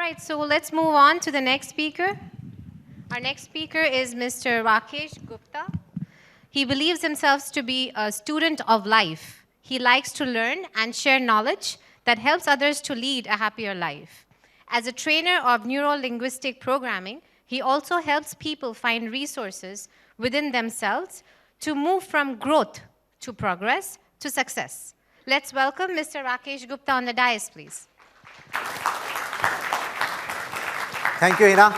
right, so let's move on to the next speaker. Our next speaker is Mr. Rakesh Gupta. He believes himself to be a student of life. He likes to learn and share knowledge that helps others to lead a happier life. As a trainer of Neuro-Linguistic Programming, he also helps people find resources within themselves to move from growth to progress to success. Let's welcome Mr. Rakesh Gupta on the dais, please. Thank you, Hina.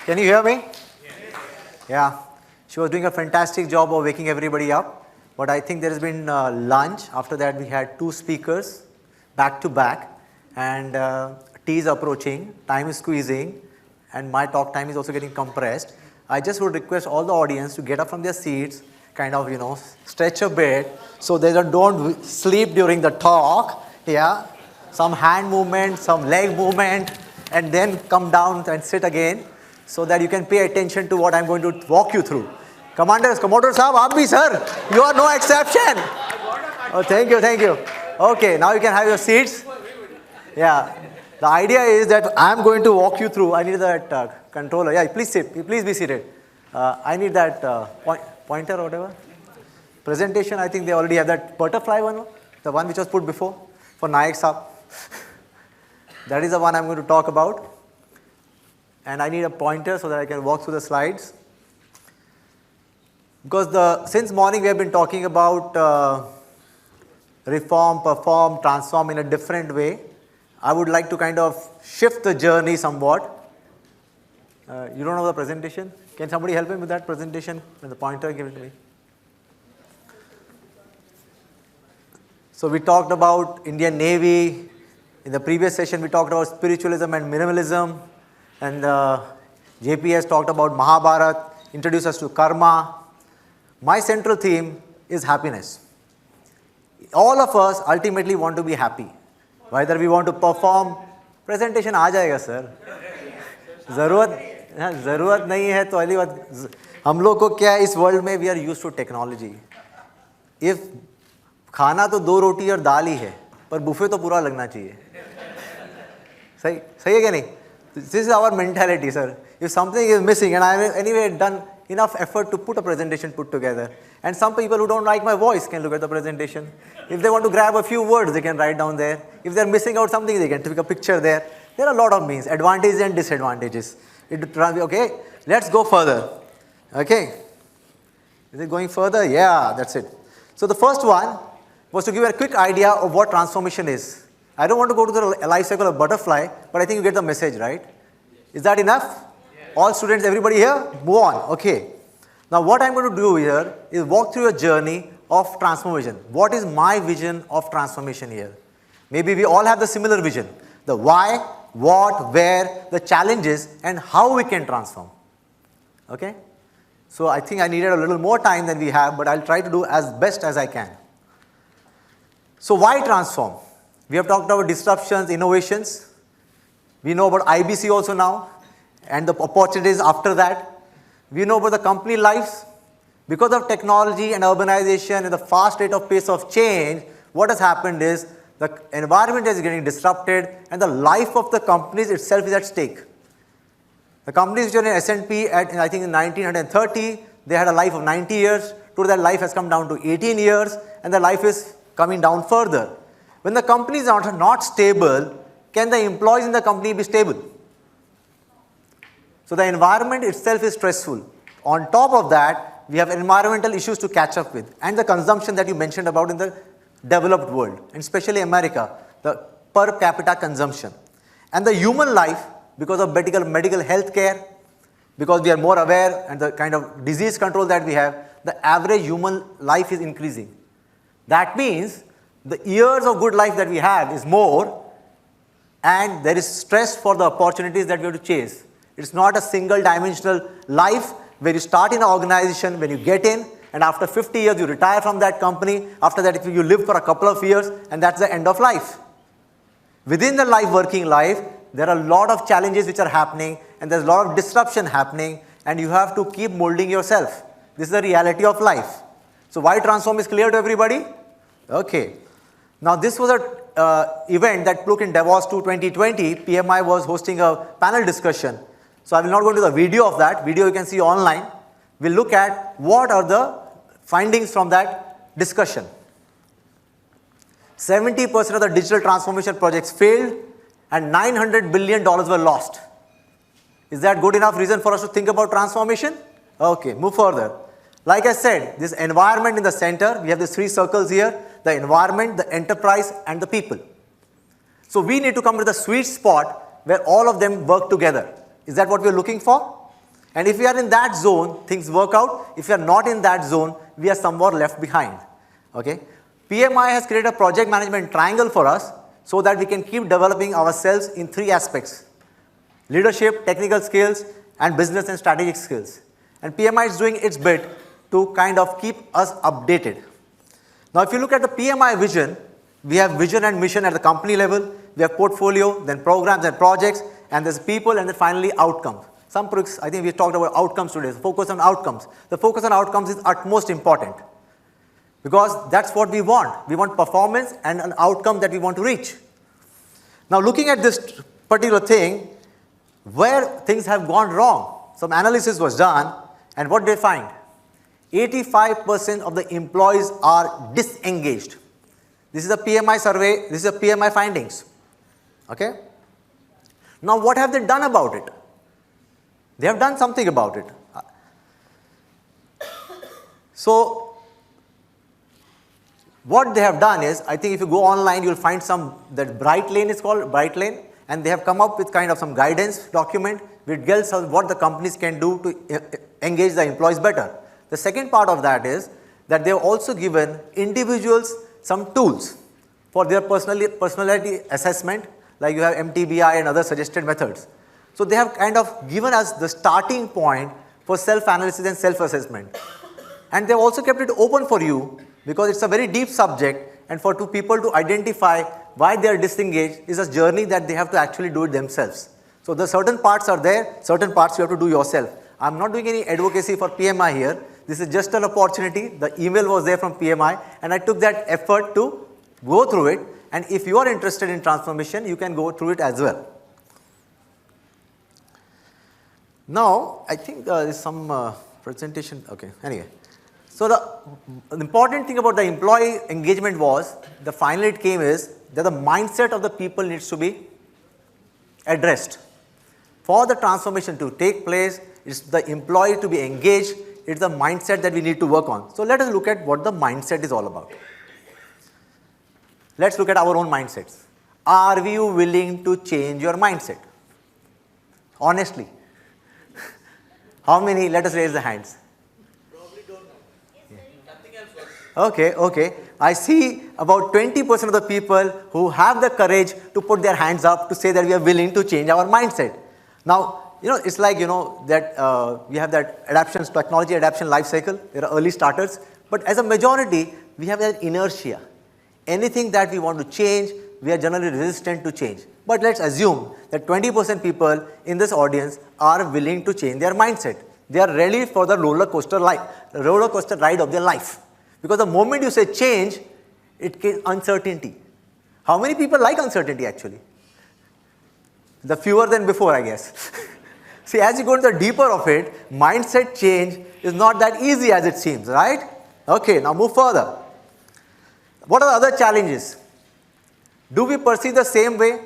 Can you hear me? Yes. Yeah. She was doing a fantastic job of waking everybody up. But I think there has been lunch. After that, we had 2 speakers back to back. And tea is approaching. Time is squeezing. And my talk time is also getting compressed. I just would request all the audience to get up from their seats, kind of, stretch a bit so they don't sleep during the talk. Yeah. Some hand movement, some leg movement, and then come down and sit again so that you can pay attention to what I'm going to walk you through. Commanders, Commodore Sahab, aap bhi sir, you are no exception. Oh, thank you. Okay, now you can have your seats. Yeah, the idea is that I'm going to walk you through. I need that controller. Yeah, please sit. Please be seated. I need that pointer or whatever. Presentation, I think they already have that butterfly one, the one which was put before for Nayak Sahab. That is the one I'm going to talk about. And I need a pointer so that I can walk through the slides. Because since morning we have been talking about reform, perform, transform in a different way. I would like to kind of shift the journey somewhat. You don't know the presentation? Can somebody help me with that presentation? And the pointer, give it to me. So we talked about Indian Navy. In the previous session, we talked about spiritualism and minimalism. And JP has talked about Mahabharata, introduced us to karma. My central theme is happiness. All of us ultimately want to be happy. Whether we want to perform, presentation aa jayega sir. ज़रूरत नहीं है तो अगली बात हम लोग को क्या है इस वर्ल्ड में we are used to technology. If खाना तो 2 रोटी और दाल ही है पर बुफे तो पूरा लगना चाहिए. सही है क्या नहीं? This is our mentality, sir. If something is missing, and I have anyway done enough effort to put a presentation put together, and some people who don't like my voice can look at the presentation. If they want to grab a few words, they can write down there. If they're missing out something, they can take a picture there. There are a lot of means, advantages and disadvantages. Okay, let's go further. Okay. Is it going further? Yeah, that's it. So the first one was to give you a quick idea of what transformation is. I don't want to go to the life cycle of butterfly, but I think you get the message, right? Is that enough? Yes. All students, everybody here? Move on. Okay. Now what I'm going to do here is walk through a journey of transformation. What is my vision of transformation here? Maybe we all have the similar vision. The why, what, where, the challenges, and how we can transform. Okay? So I think I needed a little more time than we have, but I'll try to do as best as I can. So why transform? We have talked about disruptions, innovations. We know about IBC also now and the opportunities after that. We know about the company lives. Because of technology and urbanization and the fast rate of pace of change, what has happened is the environment is getting disrupted and the life of the companies itself is at stake. The companies which are in S&P I think in 1930, they had a life of 90 years. Today that life has come down to 18 years and the life is coming down further. When the companies are not stable, can the employees in the company be stable? So the environment itself is stressful. On top of that, we have environmental issues to catch up with and the consumption that you mentioned about in the developed world, and especially America, the per capita consumption. And the human life, because of medical health care, because we are more aware and the kind of disease control that we have, the average human life is increasing. That means the years of good life that we have is more, and there is stress for the opportunities that we have to chase. It's not a single dimensional life where you start in an organization, when you get in, and after 50 years you retire from that company. After that, if you live for a couple of years, and that's the end of life. Within the working life, there are a lot of challenges which are happening, and there's a lot of disruption happening, and you have to keep molding yourself. This is the reality of life. So why transform is clear to everybody? Okay. Now, this was a event that took in Davos 2020. PMI was hosting a panel discussion. So I will not go into the video of that. Video you can see online. We'll look at what are the findings from that discussion. 70% of the digital transformation projects failed and $900 billion were lost. Is that good enough reason for us to think about transformation? Okay, move further. Like I said, this environment in the center, we have these three circles here, the environment, the enterprise, and the people. So we need to come to the sweet spot where all of them work together. Is that what we're looking for? And if we are in that zone, things work out. If we are not in that zone, we are somewhat left behind. Okay? PMI has created a project management triangle for us so that we can keep developing ourselves in three aspects: leadership, technical skills, and business and strategic skills. And PMI is doing its bit to kind of keep us updated. Now, if you look at the PMI vision, we have vision and mission at the company level, we have portfolio, then programs and projects, and there's people, and then finally outcomes. I think we talked about outcomes today, so focus on outcomes. The focus on outcomes is utmost important because that's what we want. We want performance and an outcome that we want to reach. Now, looking at this particular thing, where things have gone wrong, some analysis was done, and what they find? 85% of the employees are disengaged. This is a PMI survey, this is a PMI findings. Okay? Now, what have they done about it? They have done something about it. So, what they have done is, I think if you go online, you will find that Bright Lane is called, Bright Lane, and they have come up with kind of some guidance document which tells us what the companies can do to engage the employees better. The second part of that is that they have also given individuals some tools for their personality assessment, like you have MTBI and other suggested methods. So they have kind of given us the starting point for self-analysis and self-assessment. And they have also kept it open for you because it's a very deep subject, and for two people to identify why they are disengaged is a journey that they have to actually do it themselves. So the certain parts are there, certain parts you have to do yourself. I'm not doing any advocacy for PMI here. This is just an opportunity. The email was there from PMI, and I took that effort to go through it. And if you are interested in transformation, you can go through it as well. Now, I think there's some presentation. Okay, anyway. So the important thing about the employee engagement was, the final it came is that the mindset of the people needs to be addressed. For the transformation to take place, it's the employee to be engaged, it's the mindset that we need to work on. So let us look at what the mindset is all about. Let's look at our own mindsets. Are you willing to change your mindset? Honestly. How many? Let us raise the hands. Probably don't know. Yeah. Nothing else works. Okay. I see about 20% of the people who have the courage to put their hands up to say that we are willing to change our mindset. Now, it's like, that we have that technology adaptation life cycle. There are early starters. But as a majority, we have that inertia. Anything that we want to change, we are generally resistant to change. But let's assume that 20% people in this audience are willing to change their mindset. They are ready for the roller coaster ride of their life. Because the moment you say change, it gives uncertainty. How many people like uncertainty actually? The fewer than before, I guess. See, as you go into the deeper of it, mindset change is not that easy as it seems, right? Okay, now move further. What are the other challenges? Do we perceive the same way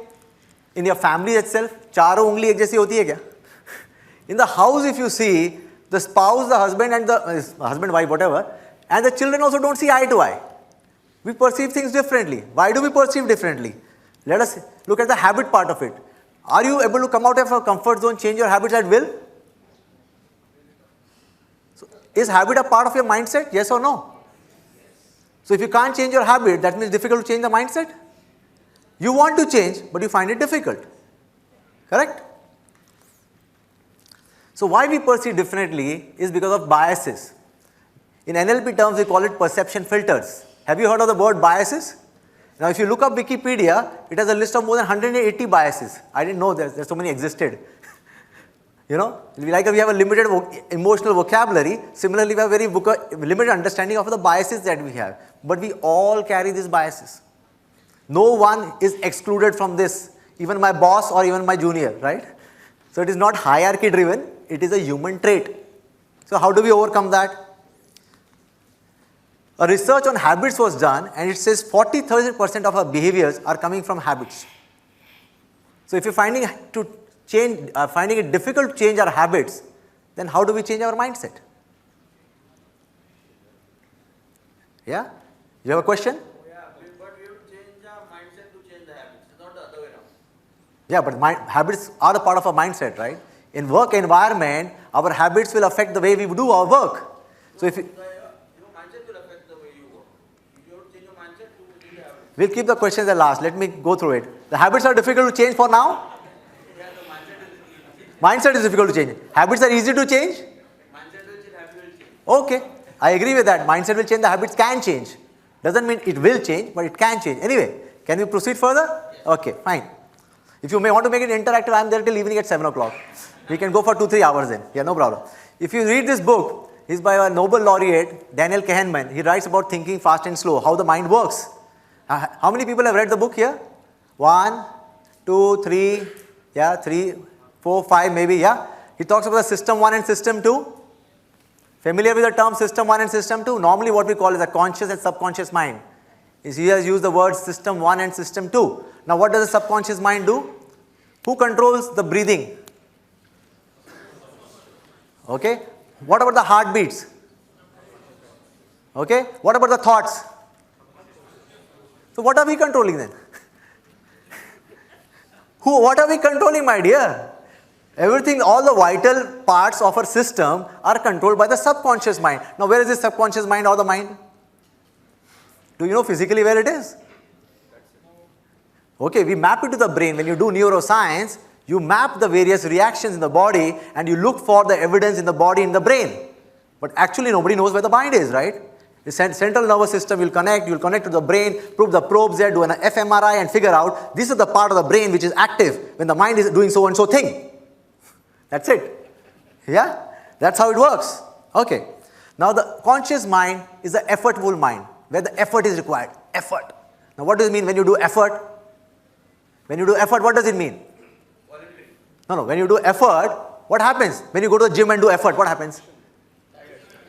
in your family itself? Charo ungli ek jaisi hoti hai kya? In the house, if you see, the spouse, the husband and the husband, wife, whatever, and the children also don't see eye to eye. We perceive things differently. Why do we perceive differently? Let us look at the habit part of it. Are you able to come out of your comfort zone, change your habits at will? So, is habit a part of your mindset? Yes or no? So if you can't change your habit, that means it's difficult to change the mindset. You want to change, but you find it difficult. Correct? So why we perceive differently is because of biases. In NLP terms, we call it perception filters. Have you heard of the word biases? Now, if you look up Wikipedia, it has a list of more than 180 biases. I didn't know there's so many existed. We have a limited emotional vocabulary. Similarly, we have very limited understanding of the biases that we have. But we all carry these biases. No one is excluded from this, even my boss or even my junior, right? So it is not hierarchy driven, it is a human trait. So how do we overcome that? A research on habits was done and it says 40-30% of our behaviors are coming from habits. So if you're finding it difficult to change our habits, then how do we change our mindset? Yeah? You have a question? Yeah, but we have to change our mindset to change the habits. It's not the other way around. Yeah, but habits are a part of our mindset, right? In work environment, our habits will affect the way we do our work. So if Your mindset will affect the way you work. If you don't change your mindset, you will change the habits. we'll keep the questions at last. Let me go through it. The habits are difficult to change for now. Yeah, the mindset is easy. Mindset is difficult to change. Habits are easy to change. Mindset will change, habit will change. Okay, I agree with that. Mindset will change, the habits can change. Doesn't mean it will change, but it can change. Anyway, can we proceed further? Okay, fine. If you may want to make it interactive, I am there till evening at 7 o'clock. We can go for 2-3 hours then. Yeah, no problem. If you read this book, it's by a Nobel laureate, Daniel Kahneman. He writes about thinking fast and slow, how the mind works. How many people have read the book here? 1, 2, 3, yeah, 3, 4, 5 maybe, yeah. He talks about the system 1 and system 2. Familiar with the term system 1 and system 2? Normally what we call is a conscious and subconscious mind. He has used the words system 1 and system 2. Now what does the subconscious mind do? Who controls the breathing? Okay. What about the heartbeats? Okay. What about the thoughts? So what are we controlling then? What are we controlling, my dear? Everything, all the vital parts of our system are controlled by the subconscious mind. Now where is this subconscious mind or the mind? Do you know physically where it is? Okay, we map it to the brain. When you do neuroscience, you map the various reactions in the body and you look for the evidence in the body, in the brain. But actually nobody knows where the mind is, right? The central nervous system you'll connect to the brain, put the probes there, do an fMRI and figure out this is the part of the brain which is active when the mind is doing so and so thing. That's it. Yeah? That's how it works. Okay. Now the conscious mind is the effortful mind, where the effort is required. Effort. Now what does it mean when you do effort? When you do effort, what does it mean? Voluntary. No. When you do effort, what happens? When you go to the gym and do effort, what happens?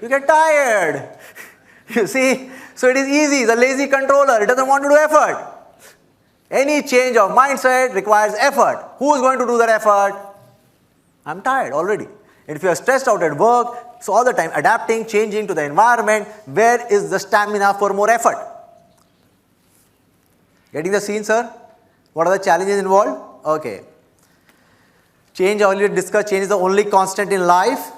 You get tired. You see? So it is easy. The lazy controller, it doesn't want to do effort. Any change of mindset requires effort. Who is going to do that effort? I'm tired already. And if you are stressed out at work, so all the time adapting, changing to the environment, where is the stamina for more effort? Getting the scene, sir? What are the challenges involved? Okay. Change, I already discussed, change is the only constant in life.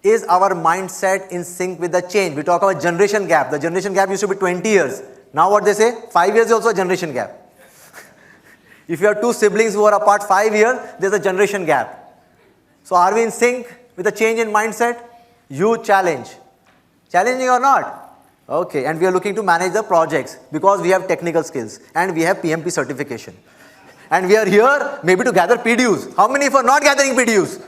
Is our mindset in sync with the change? We talk about generation gap. The generation gap used to be 20 years. Now what they say? 5 years is also a generation gap. If you have two siblings who are apart 5 years, there's a generation gap. So are we in sync with the change in mindset? Huge challenge. Challenging or not? Okay, and we are looking to manage the projects because we have technical skills and we have PMP certification. And we are here maybe to gather PDUs. How many for not gathering PDUs?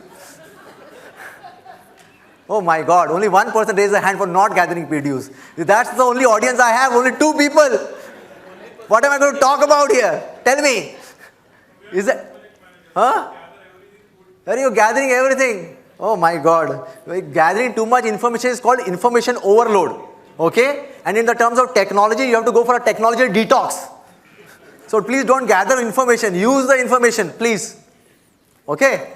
Oh my God, only one person raised a hand for not gathering PDUs. That's the only audience I have, only 2 people. What am I going to talk about here? Tell me. Is it? Huh? Are you gathering everything? Oh my God. Gathering too much information is called information overload. Okay? And in the terms of technology, you have to go for a technology detox. So please don't gather information. Use the information, please. Okay?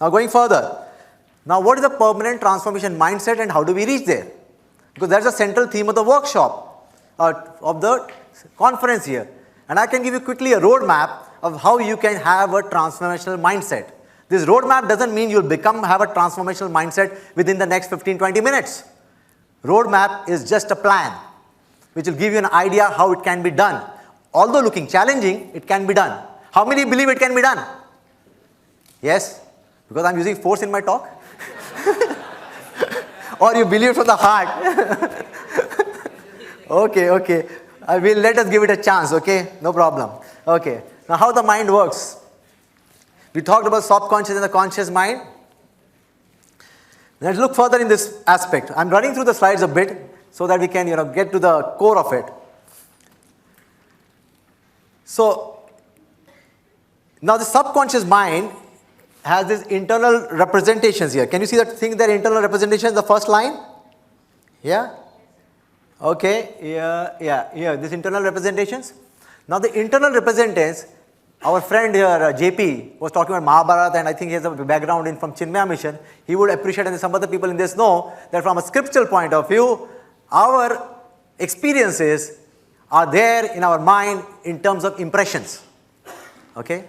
Now going further. Now what is the permanent transformation mindset and how do we reach there? Because that's the central theme of the workshop, of the conference here. And I can give you quickly a roadmap of how you can have a transformational mindset. This roadmap doesn't mean you'll have a transformational mindset within the next 15-20 minutes. Roadmap is just a plan which will give you an idea how it can be done. Although looking challenging, it can be done. How many believe it can be done? Yes? Because I'm using force in my talk? Or you believe from the heart? Okay. Let us give it a chance, okay? No problem. Okay. Now how the mind works. We talked about subconscious and the conscious mind. Let's look further in this aspect. I'm running through the slides a bit so that we can get to the core of it. So, now the subconscious mind has these internal representations here. Can you see that thing there, internal representation, the first line? Yeah? Okay, yeah, these internal representations. Now the internal representatives, our friend here, JP, was talking about Mahabharata, and I think he has a background in from Chinmaya Mission. He would appreciate, and some other people in this know, that from a scriptural point of view, our experiences are there in our mind in terms of impressions. Okay?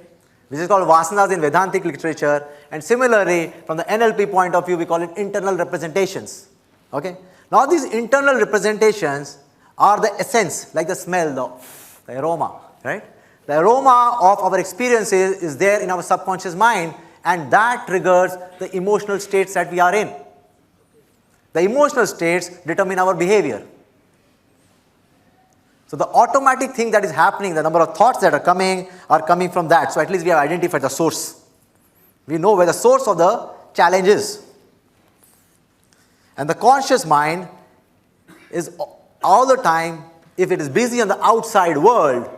This is called vasanas in Vedantic literature, and similarly, from the NLP point of view, we call it internal representations. Okay? Now these internal representations are the essence, like the smell, the aroma, right? The aroma of our experiences is there in our subconscious mind, and that triggers the emotional states that we are in. The emotional states determine our behavior. So the automatic thing that is happening, the number of thoughts that are coming from that. So at least we have identified the source. We know where the source of the challenge is. And the conscious mind is all the time, if it is busy on the outside world,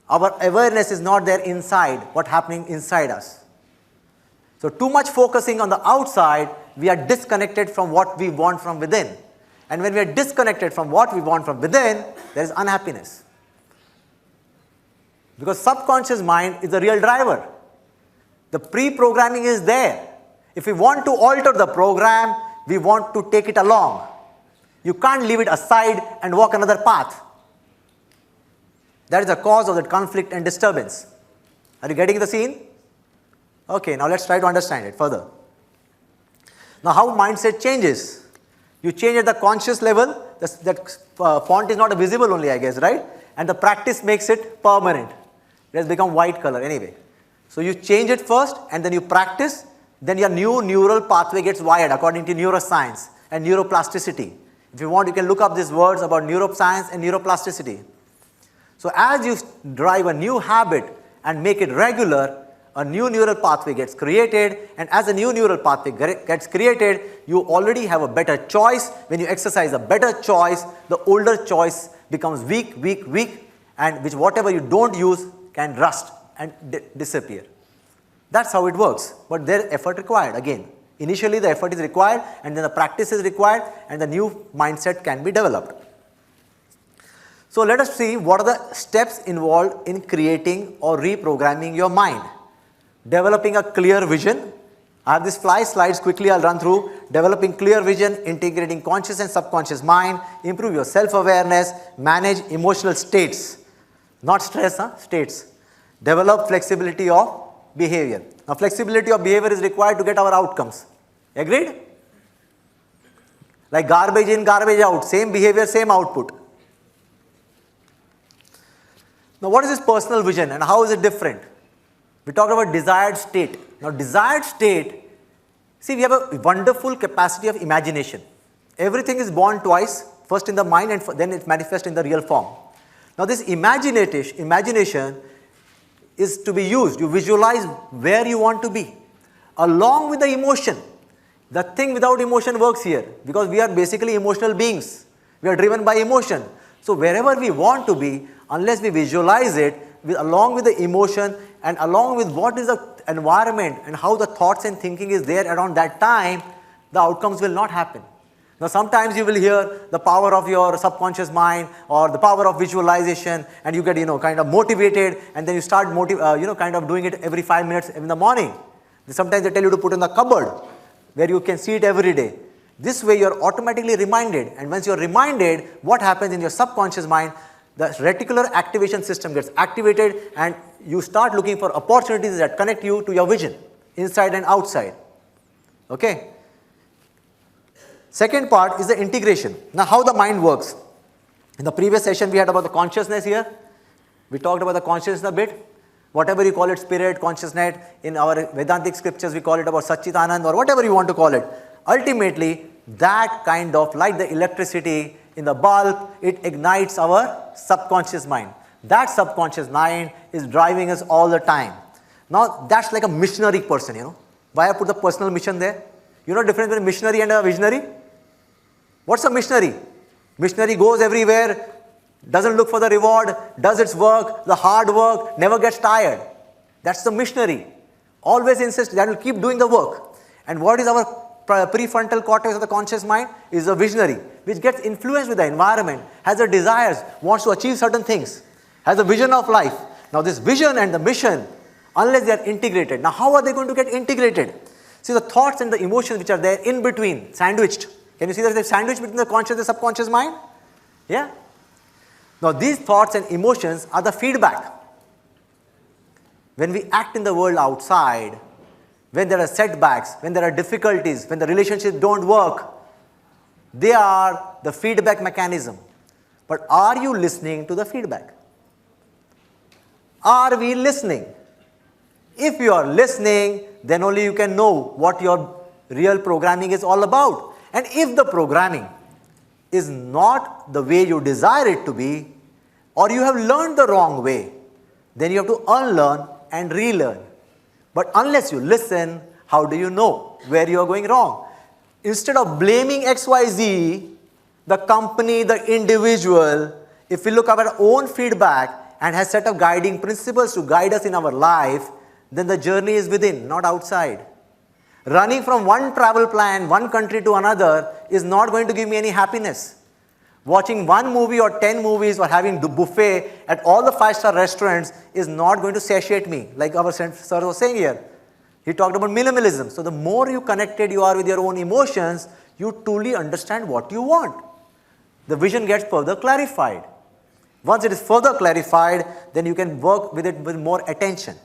our awareness is not there inside, what's happening inside us. So too much focusing on the outside, we are disconnected from what we want from within. And when we are disconnected from what we want from within, there is unhappiness. Because subconscious mind is the real driver. The pre-programming is there. If we want to alter the program, we want to take it along. You can't leave it aside and walk another path. That is the cause of that conflict and disturbance. Are you getting the scene? Okay, now let's try to understand it further. Now how mindset changes? You change at the conscious level, that font is not visible only, I guess, right? And the practice makes it permanent. It has become white color anyway. So you change it first and then you practice, then your new neural pathway gets wired according to neuroscience and neuroplasticity. If you want, you can look up these words about neuroscience and neuroplasticity. So as you drive a new habit and make it regular, a new neural pathway gets created, and as a new neural pathway gets created, you already have a better choice. When you exercise a better choice, the older choice becomes weak, and which whatever you don't use can rust and disappear. That's how it works, but there is effort required again. Initially the effort is required, and then the practice is required, and the new mindset can be developed. So let us see what are the steps involved in creating or reprogramming your mind. Developing a clear vision. I have these slides quickly I'll run through. Developing clear vision, integrating conscious and subconscious mind, improve your self-awareness, manage emotional states. Not stress, states. Develop flexibility of behavior. Now flexibility of behavior is required to get our outcomes. Agreed? Like garbage in, garbage out. Same behavior, same output. Now what is this personal vision and how is it different? We talked about desired state. Now desired state, see, we have a wonderful capacity of imagination. Everything is born twice, first in the mind and then it manifests in the real form. Now this imagination is to be used. You visualize where you want to be along with the emotion. The thing without emotion works here because we are basically emotional beings. We are driven by emotion. So wherever we want to be, unless we visualize it along with the emotion and along with what is the environment and how the thoughts and thinking is there around that time, the outcomes will not happen. Now sometimes you will hear the power of your subconscious mind or the power of visualization, and you get kind of motivated, and then you start kind of doing it every 5 minutes in the morning. Sometimes they tell you to put in the cupboard where you can see it every day. This way you are automatically reminded, and once you are reminded, what happens in your subconscious mind, the reticular activation system gets activated and you start looking for opportunities that connect you to your vision, inside and outside. Okay? Second part is the integration. Now how the mind works. In the previous session we had about the consciousness here. We talked about the consciousness a bit. Whatever you call it, spirit, consciousness, in our Vedantic scriptures we call it about Satchitanand or whatever you want to call it. Ultimately, that kind of, like the electricity in the bulb, it ignites our subconscious mind. That subconscious mind is driving us all the time. Now that's like a missionary person, Why I put the personal mission there? You know the difference between missionary and a visionary? What's a missionary? Missionary goes everywhere, doesn't look for the reward, does its work, the hard work, never gets tired. That's the missionary. Always insists that will keep doing the work. And what is our prefrontal cortex of the conscious mind? Is a visionary, which gets influenced with the environment, has the desires, wants to achieve certain things, has a vision of life. Now this vision and the mission, unless they are integrated. Now how are they going to get integrated? See, the thoughts and the emotions which are there in between, sandwiched. Can you see that they're sandwiched between the conscious and the subconscious mind? Yeah? Now these thoughts and emotions are the feedback. When we act in the world outside, when there are setbacks, when there are difficulties, when the relationships don't work, they are the feedback mechanism. But are you listening to the feedback? Are we listening? If you are listening, then only you can know what your real programming is all about. And if the programming is not the way you desire it to be, or you have learned the wrong way, then you have to unlearn and relearn. But unless you listen, how do you know where you are going wrong? Instead of blaming XYZ, the company, the individual, if we look at our own feedback and has set of guiding principles to guide us in our life, then the journey is within, not outside. Running from one travel plan, one country to another is not going to give me any happiness. Watching one movie or 10 movies or having the buffet at all the 5-star restaurants is not going to satiate me, like our sir was saying here. He talked about minimalism. So the more you connected you are with your own emotions, you truly understand what you want. The vision gets further clarified. Once it is further clarified, then you can work with it with more attention.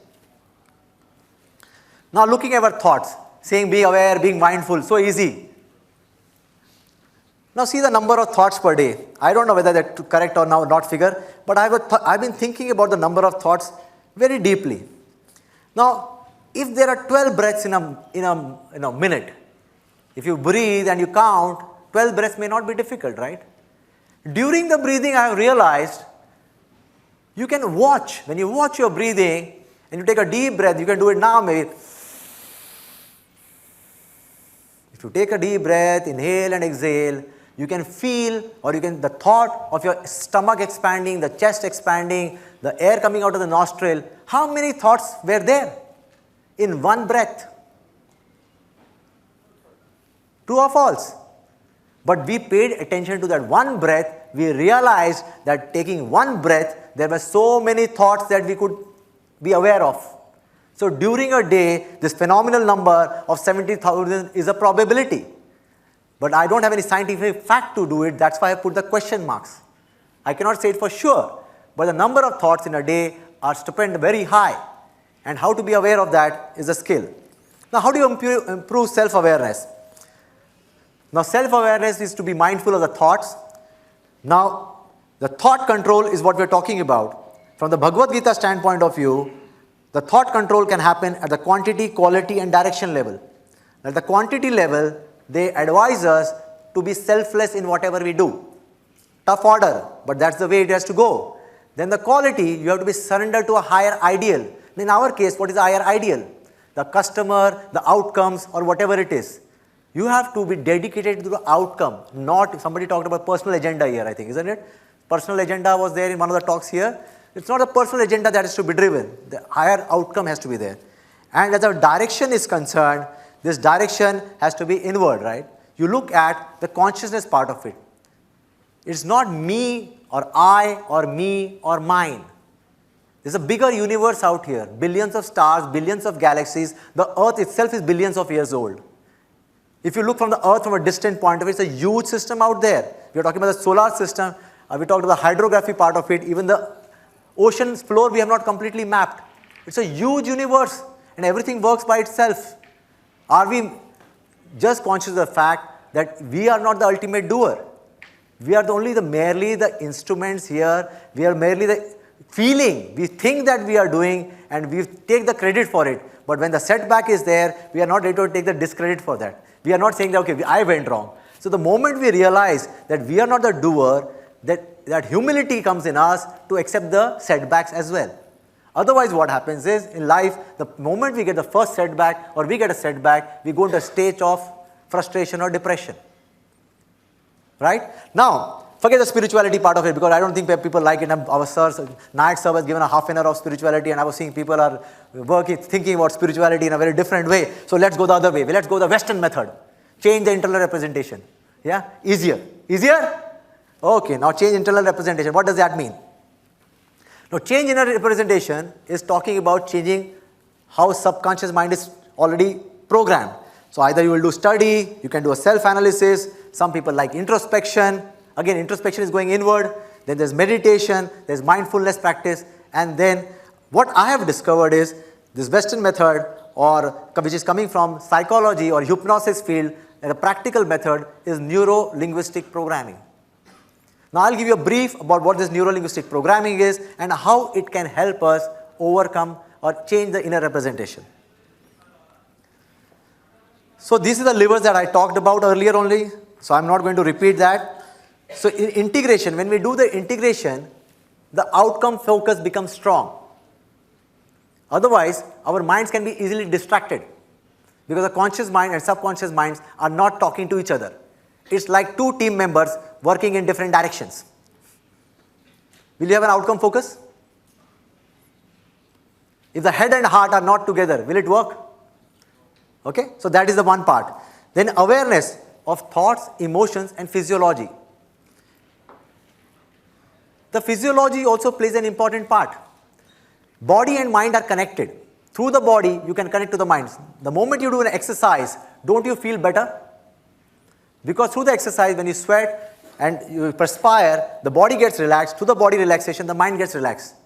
Now looking at our thoughts, saying be aware, being mindful, so easy. Now see the number of thoughts per day. I don't know whether that's correct or not figure, but I've been thinking about the number of thoughts very deeply. Now, if there are 12 breaths in a minute, if you breathe and you count, 12 breaths may not be difficult, right? During the breathing, I have realized you can watch. When you watch your breathing and you take a deep breath, you can do it now maybe. If you take a deep breath, inhale and exhale, you can feel, or the thought of your stomach expanding, the chest expanding, the air coming out of the nostril. How many thoughts were there in one breath? True or false? But we paid attention to that one breath. We realized that taking one breath, there were so many thoughts that we could be aware of. So during a day, this phenomenal number of 70,000 is a probability. But I don't have any scientific fact to do it. That's why I put the question marks. I cannot say it for sure. But the number of thoughts in a day are stupend very high. And how to be aware of that is a skill. Now, how do you improve self-awareness? Now, self-awareness is to be mindful of the thoughts. Now, the thought control is what we're talking about. From the Bhagavad Gita standpoint of view, the thought control can happen at the quantity, quality, and direction level. At the quantity level, they advise us to be selfless in whatever we do. Tough order, but that's the way it has to go. Then the quality, you have to be surrendered to a higher ideal. In our case, what is the higher ideal? The customer, the outcomes, or whatever it is. You have to be dedicated to the outcome, not, somebody talked about personal agenda here, I think, isn't it? Personal agenda was there in one of the talks here. It's not a personal agenda that is to be driven. The higher outcome has to be there. And as our direction is concerned, this direction has to be inward, right? You look at the consciousness part of it. It's not me or I or me or mine. There's a bigger universe out here. Billions of stars, billions of galaxies. The earth itself is billions of years old. If you look from the earth from a distant point of view, it's a huge system out there. We are talking about the solar system. We talked about the hydrography part of it. Even the ocean's floor we have not completely mapped. It's a huge universe and everything works by itself. Are we just conscious of the fact that we are not the ultimate doer? We are merely the instruments here. We are merely the feeling. We think that we are doing and we take the credit for it. But when the setback is there, we are not ready to take the discredit for that. We are not saying that, okay, I went wrong. So the moment we realize that we are not the doer, that humility comes in us to accept the setbacks as well. Otherwise, what happens is, in life, the moment we get the first setback or we get a setback, we go into a stage of frustration or depression. Right? Now, Forget the spirituality part of it, because I don't think people like it. Our Nayak sir was given a half an hour of spirituality, and I was seeing people are thinking about spirituality in a very different way. So let's go the other way. Let's go the Western method. Change the internal representation. Yeah? Easier. Easier? Okay, now change internal representation. What does that mean? Now, change internal representation is talking about changing how subconscious mind is already programmed. So either you will do study, you can do a self-analysis. Some people like introspection. Again, introspection is going inward. Then there's meditation, there's mindfulness practice. And then what I have discovered is this Western method, or which is coming from psychology or hypnosis field, and a practical method is Neuro-Linguistic Programming. Now I'll give you a brief about what this Neuro-Linguistic Programming is and how it can help us overcome or change the inner representation. So these are the levers that I talked about earlier only. So I'm not going to repeat that. So in integration, when we do the integration, the outcome focus becomes strong. Otherwise, our minds can be easily distracted, because the conscious mind and subconscious minds are not talking to each other. It's like two team members working in different directions. Will you have an outcome focus? If the head and heart are not together, will it work? Okay, so that is the one part. Then awareness of thoughts, emotions and physiology. The physiology also plays an important part. Body and mind are connected. Through the body, you can connect to the mind. The moment you do an exercise, don't you feel better? Because through the exercise, when you sweat and you perspire, the body gets relaxed. Through the body relaxation, the mind gets relaxed.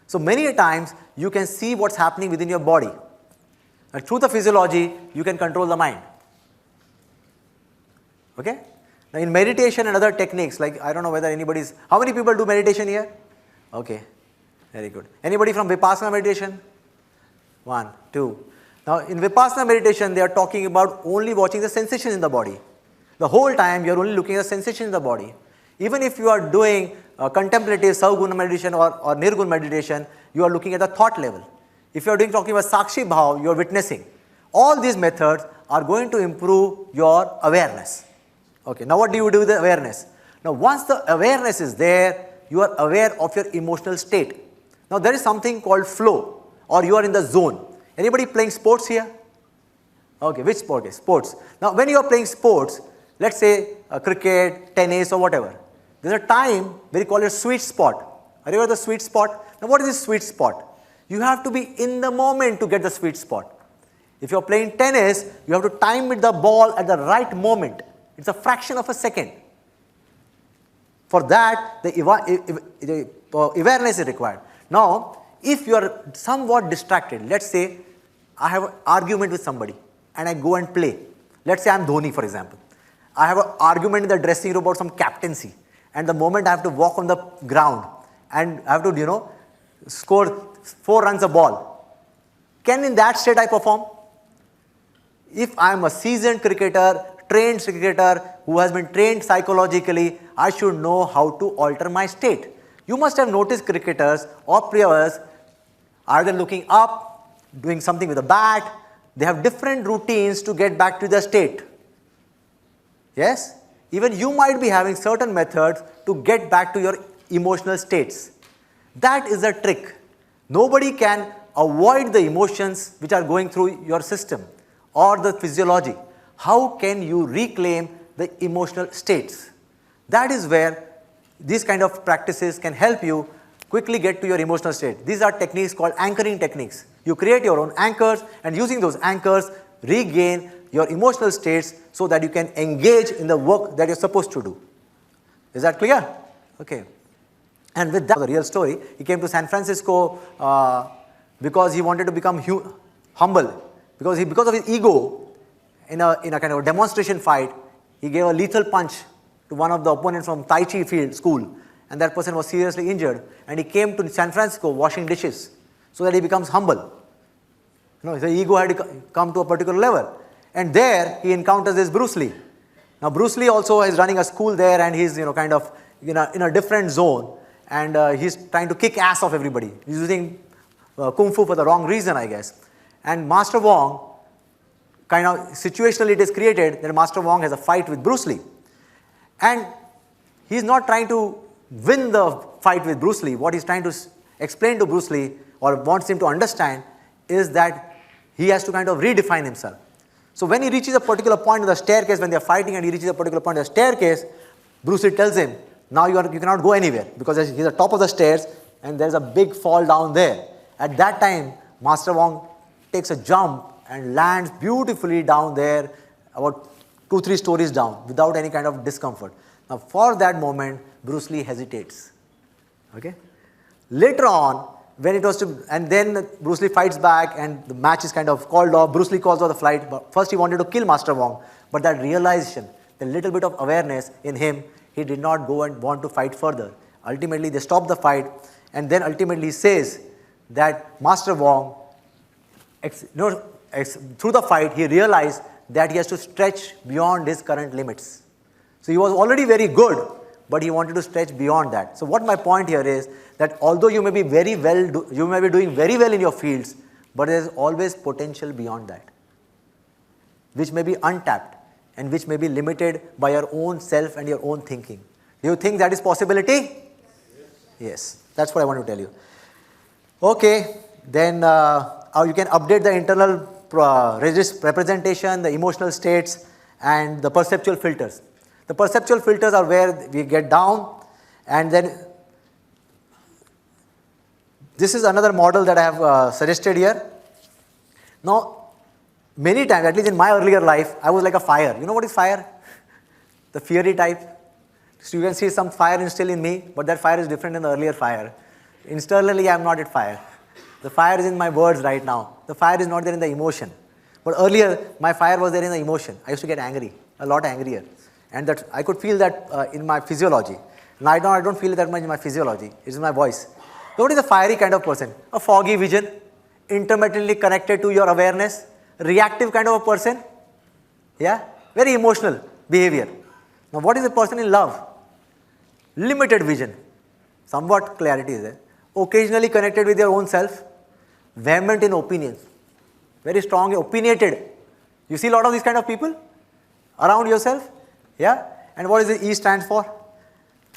So many times, you can see what's happening within your body. And through the physiology, you can control the mind. Okay? Now in meditation and other techniques, like I don't know whether anybody's... How many people do meditation here? Okay. Very good. Anybody from Vipassana Meditation? 1, 2. Now in Vipassana Meditation, they are talking about only watching the sensations in the body. The whole time, you are only looking at the sensations in the body. Even if you are doing contemplative Savguna meditation or Nirguna meditation, you are looking at the thought level. If you are talking about Sakshi Bhav, you are witnessing. All these methods are going to improve your awareness. Okay, now what do you do with the awareness? Now once the awareness is there, you are aware of your emotional state. Now there is something called flow, or you are in the zone. Anybody playing sports here? Okay, which sport? Okay, sports. Now when you are playing sports, let's say cricket, tennis or whatever, there's a time where you call it sweet spot. Are you aware of the sweet spot? Now what is this sweet spot? You have to be in the moment to get the sweet spot. If you are playing tennis, you have to time with the ball at the right moment. It's a fraction of a second. For that, the awareness is required. Now, if you are somewhat distracted, let's say I have an argument with somebody and I go and play. Let's say I'm Dhoni, for example. I have an argument in the dressing room about some captaincy, and the moment I have to walk on the ground and I have to, score 4 runs a ball. Can in that state I perform? If I am a seasoned cricketer, trained cricketer who has been trained psychologically, I should know how to alter my state. You must have noticed cricketers or players either looking up, doing something with a bat. They have different routines to get back to their state. Yes? Even you might be having certain methods to get back to your emotional states. That is a trick. Nobody can avoid the emotions which are going through your system or the physiology. How can you reclaim the emotional states? That is where these kind of practices can help you quickly get to your emotional state. These are techniques called anchoring techniques. You create your own anchors, and using those anchors, regain your emotional states so that you can engage in the work that you're supposed to do. Is that clear? Okay. And with that, the real story, he came to San Francisco because he wanted to become humble. Because of his ego, in a kind of a demonstration fight, he gave a lethal punch to one of the opponents from Tai Chi field school, and that person was seriously injured, and he came to San Francisco washing dishes so that he becomes humble. His ego had to come to a particular level, and there he encounters this Bruce Lee. Now Bruce Lee also is running a school there, and he's kind of in a different zone, and he's trying to kick ass of everybody. He's using kung fu for the wrong reason, I guess. And Master Wong, kind of situationally it is created that Master Wong has a fight with Bruce Lee. And he's not trying to win the fight with Bruce Lee. What he's trying to explain to Bruce Lee or wants him to understand is that he has to kind of redefine himself. So when he reaches a particular point in the staircase, when they are fighting and he reaches a particular point in the staircase, Bruce Lee tells him, now you cannot go anywhere because he's at the top of the stairs and there's a big fall down there. At that time, Master Wong takes a jump and lands beautifully down there, about 2-3 stories down, without any kind of discomfort. Now, for that moment, Bruce Lee hesitates. Okay? Later on, when it was to, and then Bruce Lee fights back and the match is kind of called off. Bruce Lee calls off the fight, but first he wanted to kill Master Wong. But that realization, the little bit of awareness in him, he did not go and want to fight further. Ultimately, they stopped the fight, and then ultimately says that Master Wong, through the fight, he realized that he has to stretch beyond his current limits. So he was already very good, but he wanted to stretch beyond that. So what my point here is that although you may be you may be doing very well in your fields, but there is always potential beyond that, which may be untapped and which may be limited by your own self and your own thinking. Do you think that is possibility? Yes. That's what I want to tell you. Okay, then you can update the internal representation, the emotional states, and the perceptual filters. The perceptual filters are where we get down, and then this is another model that I have suggested here. Now, many times, at least in my earlier life, I was like a fire. You know what is fire? The fiery type. So you can see some fire still in me, but that fire is different than the earlier fire. Internally, I am not at fire. The fire is in my words right now. The fire is not there in the emotion. But earlier, my fire was there in the emotion. I used to get angry, a lot angrier. And that I could feel that in my physiology. Now I don't feel it that much in my physiology. It's in my voice. So what is a fiery kind of person? A foggy vision, intermittently connected to your awareness, reactive kind of a person. Yeah? Very emotional behavior. Now what is a person in love? Limited vision. Somewhat clarity is there. Occasionally connected with your own self. Vehement in opinions. Very strong, opinionated. You see a lot of these kind of people around yourself? Yeah? And what does the E stand for?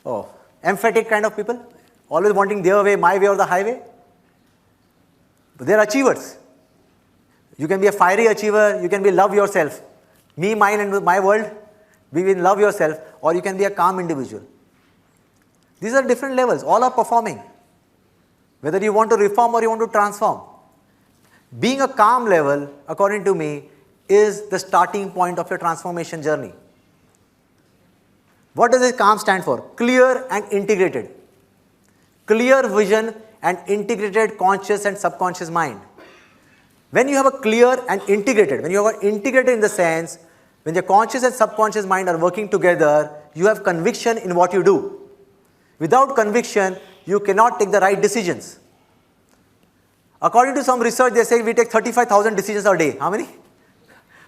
Oh, emphatic kind of people. Always wanting their way, my way or the highway. But they're achievers. You can be a fiery achiever, you can be love yourself. Me, mine and my world. Be in love yourself, or you can be a calm individual. These are different levels, all are performing. Whether you want to reform or you want to transform. Being a calm level, according to me, is the starting point of your transformation journey. What does this calm stand for? Clear and integrated. Clear vision and integrated conscious and subconscious mind. When you have a clear and integrated, when you have integrated in the sense, when your conscious and subconscious mind are working together, you have conviction in what you do. Without conviction, you cannot take the right decisions. According to some research, they say we take 35,000 decisions a day. How many?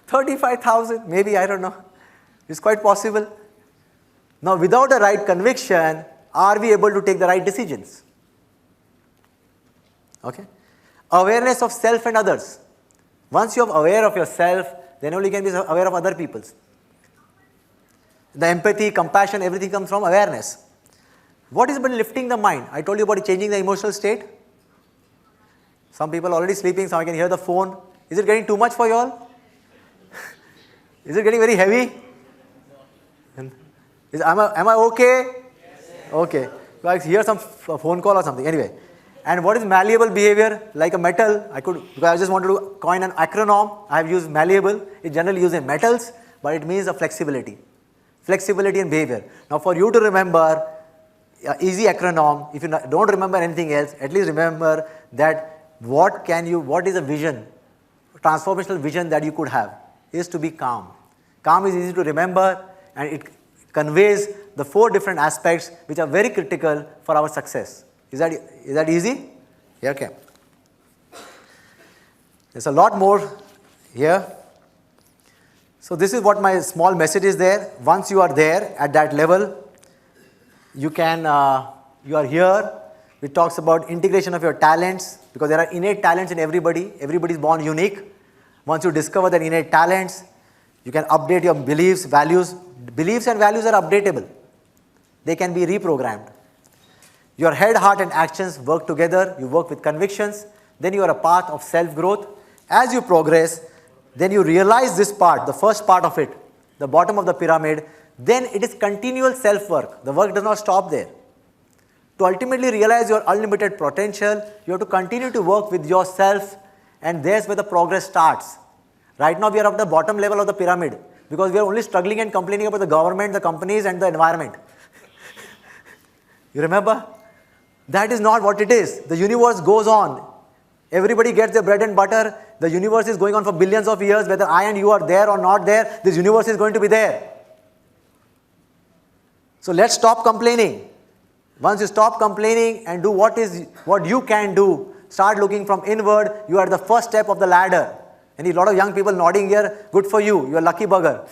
35,000, maybe, I don't know. It's quite possible. Now, without a right conviction, are we able to take the right decisions? Okay? Awareness of self and others. Once you are aware of yourself, then only you can be aware of other people's. The empathy, compassion, everything comes from awareness. What is about lifting the mind? I told you about changing the emotional state. Some people are already sleeping, so I can hear the phone. Is it getting too much for you all? Is it getting very heavy? Am I okay? Yes. Okay. So I hear some phone call or something. Anyway. And what is malleable behavior? Like a metal. Because I just wanted to coin an acronym. I have used malleable. It's generally used in metals, but it means a flexibility. Flexibility in behavior. Now for you to remember, easy acronym, if you don't remember anything else, at least remember that what is a vision, transformational vision that you could have, is to be calm. Calm is easy to remember, and it conveys the 4 different aspects which are very critical for our success. Is that easy? Yeah, okay. There's a lot more here. So this is what my small message is there. Once you are there at that level, you are here. It talks about integration of your talents, because there are innate talents in everybody. Everybody is born unique. Once you discover that innate talents, you can update your beliefs, values. Beliefs and values are updatable. they can be reprogrammed. Your head, heart and actions work together, you work with convictions, then you are a path of self-growth. As you progress, then you realize this part, the first part of it, the bottom of the pyramid, then it is continual self-work. The work does not stop there. To ultimately realize your unlimited potential, you have to continue to work with yourself, and there's where the progress starts. Right now we are at the bottom level of the pyramid because we are only struggling and complaining about the government, the companies and the environment. You remember? That is not what it is. The universe goes on. Everybody gets their bread and butter. The universe is going on for billions of years. Whether I and you are there or not there, this universe is going to be there. So let's stop complaining. Once you stop complaining and do what you can do, start looking from inward, you are the first step of the ladder. And a lot of young people nodding here, good for you, you're a lucky bugger.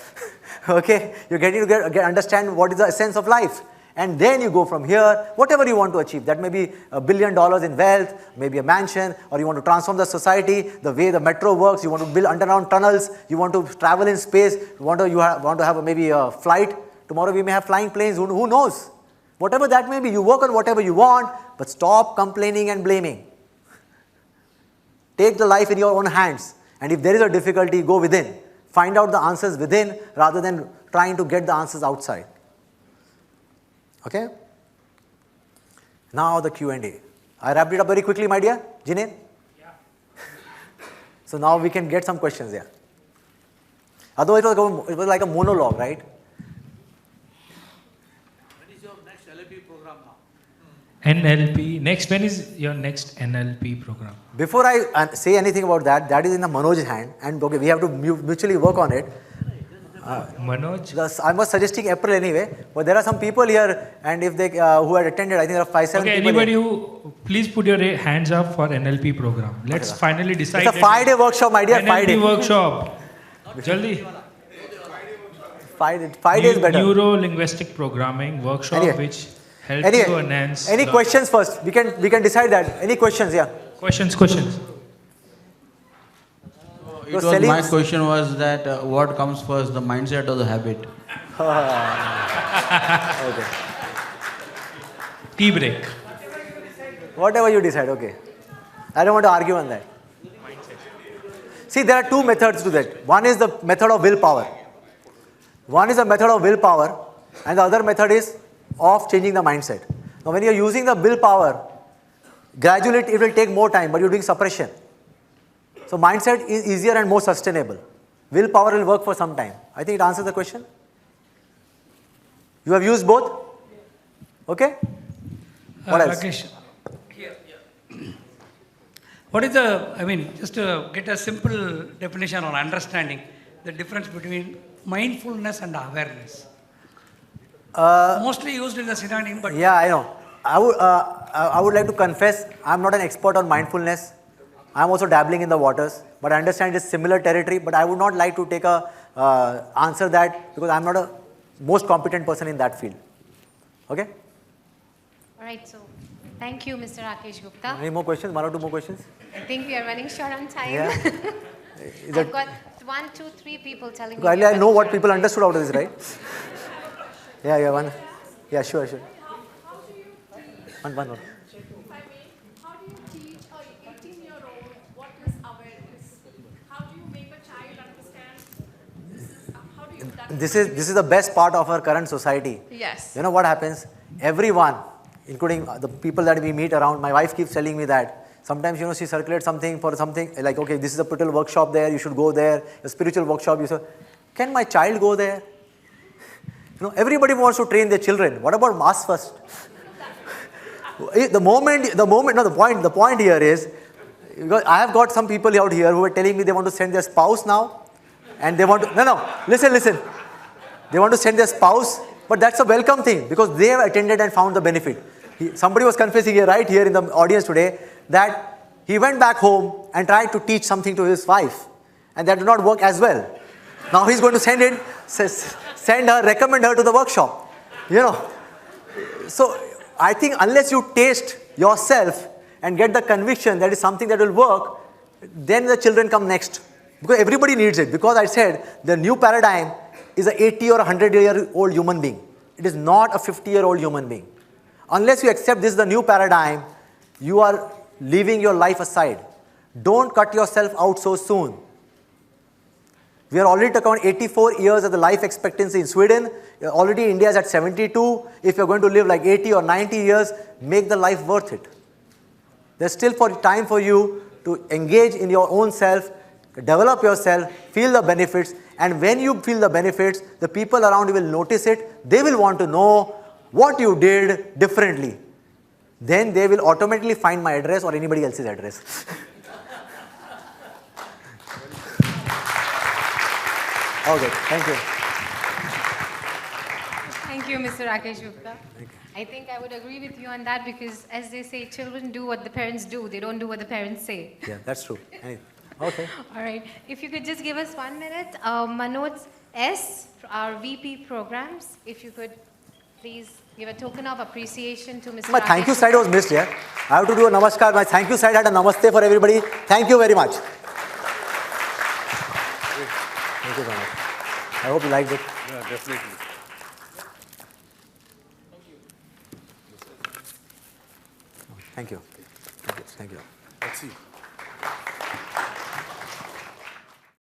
Okay? You're getting to understand what is the essence of life. And then you go from here, whatever you want to achieve. That may be $1 billion in wealth, maybe a mansion, or you want to transform the society, the way the metro works, you want to build underground tunnels, you want to travel in space, you want to have maybe a flight. Tomorrow we may have flying planes, who knows? Whatever that may be, you work on whatever you want, but stop complaining and blaming. Take the life in your own hands. And if there is a difficulty, go within. Find out the answers within rather than trying to get the answers outside. Okay? Now the Q&A. I wrapped it up very quickly, my dear. Jinein? Yeah. So now we can get some questions here. Otherwise it was like a monologue, right? When is your next LLP program now? NLP. Next, when is your next NLP program? Before I say anything about that, that is in the Manoj's hand, and okay, we have to mutually work on it. Manoj? I was suggesting April anyway, but there are some people here, and if they who had attended, I think there are 5-7 okay, people. Anybody here. who, please put your hands up for NLP program. Let's finally decide. It's a 5-day workshop, my dear. NLP 5 days. workshop. Jaldi. 5 days better. Neuro-Linguistic Programming workshop, Anyway. which helps you enhance. Any questions first? We can decide that. Any questions? Yeah. Questions. It was my question was that what comes first, the mindset or the habit? Okay. Tea break. Whatever you decide, okay. I don't want to argue on that. See, there are two methods to that. One is the method of willpower. And the other method is of changing the mindset. Now, when you're using the willpower, gradually it will take more time, but you're doing suppression. So mindset is easier and more sustainable. Willpower will work for some time. I think it answers the question. You have used both? Okay? What else? Rakesh, here. What is the, just to get a simple definition or understanding, the difference between mindfulness and awareness? Mostly used in the synonym, but... Yeah, I know. I would like to confess, I'm not an expert on mindfulness. I'm also dabbling in the waters, but I understand it's similar territory, but I would not like to take a answer that because I'm not a most competent person in that field. Okay? All right, so thank you, Mr. Rakesh Gupta. Any more questions? 1 or 2 more questions? I think we are running short on time. Yeah. I've got 1, 2, 3 people telling me. Because I know what people understood out of this, right? Yeah, one. Yeah, sure. One more. How do you teach a 18-year-old what is awareness? How do you make a child understand? How do you? This is the best part of our current society. Yes. You know what happens? Everyone, including the people that we meet around, my wife keeps telling me that sometimes, she circulates something for something like, okay, this is a spiritual workshop there, you should go there. A spiritual workshop, you say, can my child go there? Everybody wants to train their children. What about us first? The point here is, because I have got some people out here who are telling me they want to send their spouse now, and they want to, listen. They want to send their spouse, but that's a welcome thing because they have attended and found the benefit. Somebody was confessing here, right here in the audience today, that he went back home and tried to teach something to his wife, and that did not work as well. Now he's going to recommend her to the workshop. So I think unless you taste yourself and get the conviction that is something that will work, then the children come next. Because everybody needs it. Because I said the new paradigm is an 80 or 100-year-old human being. It is not a 50-year-old human being. Unless you accept this is the new paradigm, you are leaving your life aside. Don't cut yourself out so soon. We are already talking about 84 years of the life expectancy in Sweden. Already India is at 72. If you're going to live like 80 or 90 years, make the life worth it. There's still time for you to engage in your own self, develop yourself, feel the benefits, and when you feel the benefits, the people around you will notice it. They will want to know what you did differently. Then they will automatically find my address or anybody else's address. Okay, thank you. Thank you, Mr. Rakesh Gupta. I think I would agree with you on that because, as they say, children do what the parents do. They don't do what the parents say. Yeah, that's true. Okay. All right. If you could just give us 1 minute. Manoj S., our VP programs, if you could please give a token of appreciation to Mr. My thank you Rakesh slide was missed here. I have to do a namaskar. My thank you slide had a namaste for everybody. Thank you very much. Thank you so much. I hope you liked it. Yeah, definitely. Thank you. Thank you. Let's see.